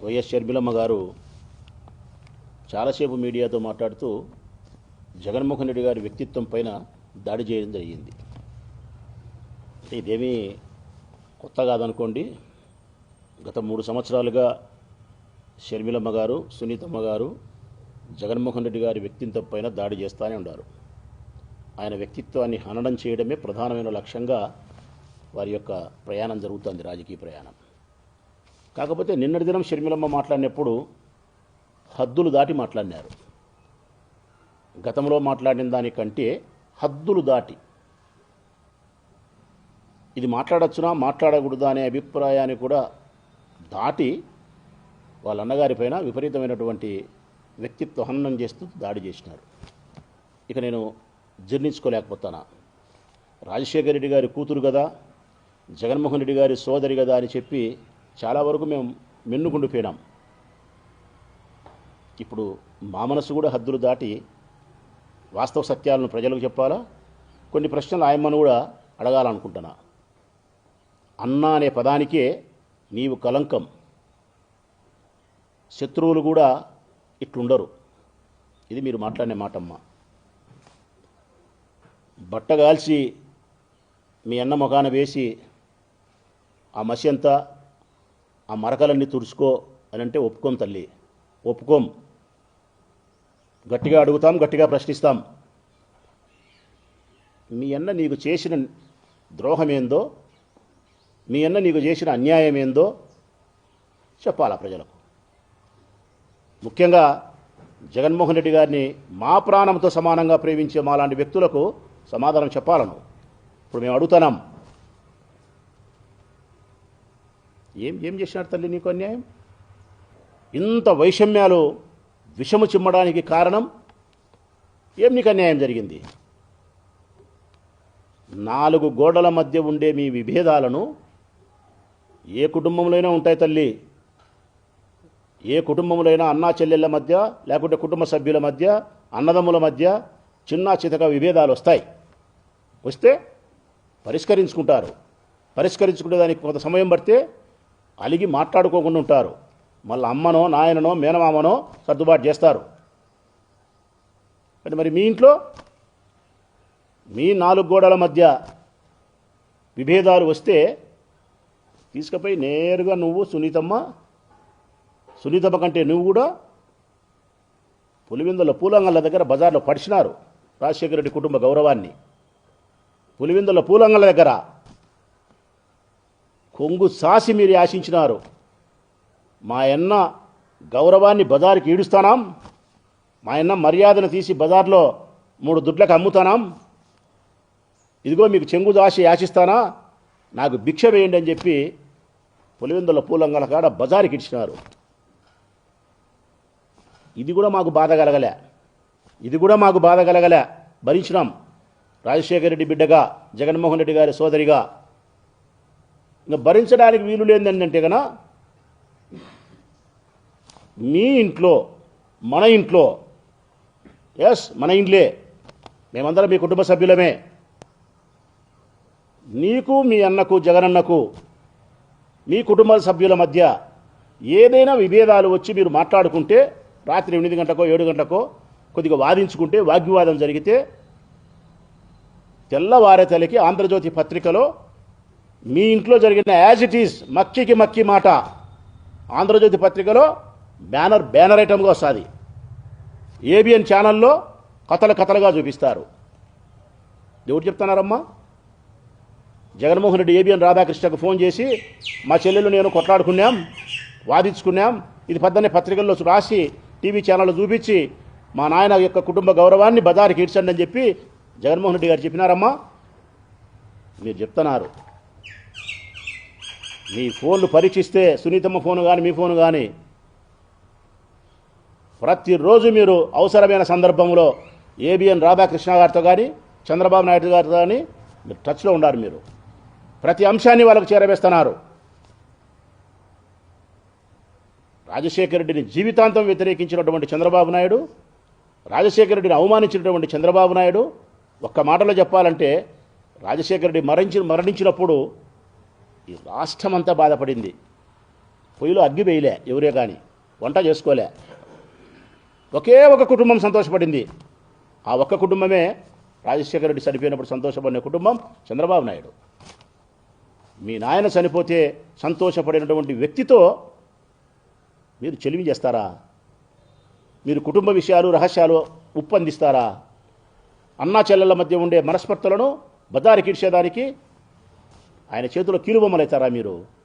YS షర్మిలమ్మ గారు చాలాసేపు మీడియాతో మాట్లాడుతూ జగన్మోహన్ రెడ్డి గారి వ్యక్తిత్వం పైన దాడి చేయడం జరిగింది. ఇదేమీ కొత్త కాదనుకోండి. గత 3 సంవత్సరాలుగా షర్మిలమ్మ గారు, సునీతమ్మ గారు జగన్మోహన్ రెడ్డి గారి వ్యక్తిత్వం పైన దాడి చేస్తూనే ఉన్నారు. ఆయన వ్యక్తిత్వాన్ని హననం చేయడమే ప్రధానమైన లక్ష్యంగా వారి యొక్క ప్రయాణం జరుగుతుంది, రాజకీయ ప్రయాణం. కాకపోతే నిన్నటి దినం షర్మిలమ్మ మాట్లాడినప్పుడు హద్దులు దాటి మాట్లాడినారు. గతంలో మాట్లాడిన దానికంటే హద్దులు దాటి ఇది మాట్లాడచ్చునా మాట్లాడకూడదా అనే అభిప్రాయాన్ని కూడా దాటి వాళ్ళ అన్నగారి పైన విపరీతమైనటువంటి వ్యక్తిత్వ హననం చేస్తూ దాడి చేసినారు. ఇక నేను జీర్ణించుకోలేకపోతానా. రాజశేఖర రెడ్డి గారి కూతురు కదా, జగన్మోహన్ రెడ్డి గారి సోదరి కదా అని చెప్పి చాలా వరకు మేము మెన్నుకుండిపోయినాం. ఇప్పుడు మా మనసు కూడా హద్దులు దాటి వాస్తవ సత్యాలను ప్రజలకు చెప్పాలా, కొన్ని ప్రశ్నలు ఆయమ్మను కూడా అడగాలనుకుంటున్నా. అన్న అనే పదానికే నీవు కలంకం. శత్రువులు కూడా ఇట్లుండరు. ఇది మీరు మాట్లాడిన మాటమ్మ. బట్టగాల్చి మీ అన్న మొఖాన వేసి ఆ మసి అంతా ఆ మరకలన్నీ తుడుచుకో అని అంటే ఒప్పుకోం తల్లి, ఒప్పుకోం. గట్టిగా అడుగుతాం, గట్టిగా ప్రశ్నిస్తాం. మీ అన్న నీకు చేసిన ద్రోహమేందో, మీ అన్న నీకు చేసిన అన్యాయం ఏందో చెప్పాలా ప్రజలకు. ముఖ్యంగా జగన్మోహన్ రెడ్డి గారిని మా ప్రాణంతో సమానంగా ప్రేమించే మాలాంటి వ్యక్తులకు సమాధానం చెప్పాలను ఇప్పుడు మేము అడుగుతున్నాం. ఏం చేసినారు తల్లి నీకు అన్యాయం? ఇంత వైషమ్యాలు విషము చిమ్మడానికి కారణం ఏం? నీకు అన్యాయం జరిగింది. 4 గోడల మధ్య ఉండే మీ విభేదాలను ఏ కుటుంబంలోనైనా ఉంటాయి తల్లి. ఏ కుటుంబంలో అయినా అన్నా చెల్లెళ్ళ మధ్య, లేకుంటే కుటుంబ సభ్యుల మధ్య, అన్నదమ్ముల మధ్య చిన్న చితక విభేదాలు వస్తే పరిష్కరించుకుంటారు. పరిష్కరించుకునే దానికి కొంత సమయం పడితే అలిగి మాట్లాడుకోకుండా ఉంటారు. మళ్ళీ అమ్మనో నాయననో మేనమామనో సర్దుబాటు చేస్తారు. అంటే మరి మీ ఇంట్లో మీ 4 గోడల మధ్య విభేదాలు వస్తే తీసుకుపోయి నేరుగా నువ్వు సునీతమ్మ కంటే నువ్వు కూడా పులివెందుల పూలంగళ్ళ దగ్గర బజార్లో పడిచినారు రాజశేఖర రెడ్డి కుటుంబ గౌరవాన్ని. పులివెందుల పూలంగళ్ళ దగ్గర కొంగు సాసి మీరు ఆశించినారు. మా అన్న గౌరవాన్ని బజారుకి ఈడుస్తానాం, మా అన్న మర్యాదను తీసి బజార్లో 3 దుడ్లకు అమ్ముతానాం, ఇదిగో మీకు చెంగు దాసి యాచిస్తానా, నాకు భిక్ష వేయండి అని చెప్పి పులివెందుల పూలంగల కాడ బజారుకి ఇచ్చినారు. ఇది కూడా మాకు బాధ కలగలే, భరించినాం. రాజశేఖర రెడ్డి బిడ్డగా, జగన్మోహన్ రెడ్డి గారి సోదరిగా. ఇంకా భరించడానికి వీలు లేదంటే కన్నా మీ ఇంట్లో, మన ఇంట్లో, మన ఇంట్లే, మేమందరం మీ కుటుంబ సభ్యులమే. నీకు, మీ అన్నకు, జగనన్నకు, మీ కుటుంబ సభ్యుల మధ్య ఏదైనా విభేదాలు వచ్చి మీరు మాట్లాడుకుంటే, రాత్రి 8 గంటకో 7 గంటకో కొద్దిగా వాదించుకుంటే, వాగ్వివాదం జరిగితే, తెల్లవారే తలకి ఆంధ్రజ్యోతి పత్రికలో మీ ఇంట్లో జరిగిన యాజ్ ఇట్ ఈజ్ మక్కి మాట ఆంధ్రజ్యోతి పత్రికలో బ్యానర్ ఐటమ్గా వస్తుంది. ఏబిఎన్ ఛానల్లో కథలుగా చూపిస్తారు. ఎవరు చెప్తున్నారమ్మా? జగన్మోహన్ రెడ్డి ఏబిఎన్ రాధాకృష్ణకు ఫోన్ చేసి మా చెల్లెలు నేను కొట్లాడుకున్నాం, వాదించుకున్నాం, ఇది పద్దనే పత్రికల్లో రాసి టీవీ ఛానల్లో చూపించి మా నాయన యొక్క కుటుంబ గౌరవాన్ని బజారుకి ఈడ్చండి అని చెప్పి జగన్మోహన్ రెడ్డి గారు చెప్పినారమ్మా? మీరు చెప్తున్నారు. మీ ఫోన్లు పరీక్షిస్తే, సునీతమ్మ ఫోను కానీ మీ ఫోను కానీ, ప్రతిరోజు మీరు అవసరమైన సందర్భంలో ఏబిఎన్ రాధాకృష్ణ గారితో కానీ, చంద్రబాబు నాయుడు గారితో కానీ మీరు టచ్లో ఉండారు. మీరు ప్రతి అంశాన్ని వాళ్ళకు చేరవేస్తున్నారు. రాజశేఖర రెడ్డిని జీవితాంతం వ్యతిరేకించినటువంటి చంద్రబాబు నాయుడు, రాజశేఖర రెడ్డిని అవమానించినటువంటి చంద్రబాబు నాయుడు, ఒక్క మాటలో చెప్పాలంటే రాజశేఖర రెడ్డి మరణించినప్పుడు ఈ రాష్ట్రమంతా బాధపడింది. పొయ్యిలో అగ్గి వేయలే ఎవరే కానీ, వంట చేసుకోలే. ఒకే ఒక కుటుంబం సంతోషపడింది. ఆ ఒక్క కుటుంబమే రాజశేఖర రెడ్డి చనిపోయినప్పుడు సంతోషపడిన కుటుంబం చంద్రబాబు నాయుడు. మీ నాయన చనిపోతే సంతోషపడినటువంటి వ్యక్తితో మీరు చెలిమి చేస్తారా? మీరు కుటుంబ విషయాలు రహస్యాలు ఉప్పందిస్తారా? అన్నా చెల్లెళ్ళ మధ్య ఉండే మనస్పర్ధలను బదారికిడ్చేదానికి ఆయన చేతిలో కీలుబొమ్మలవుతారా మీరు?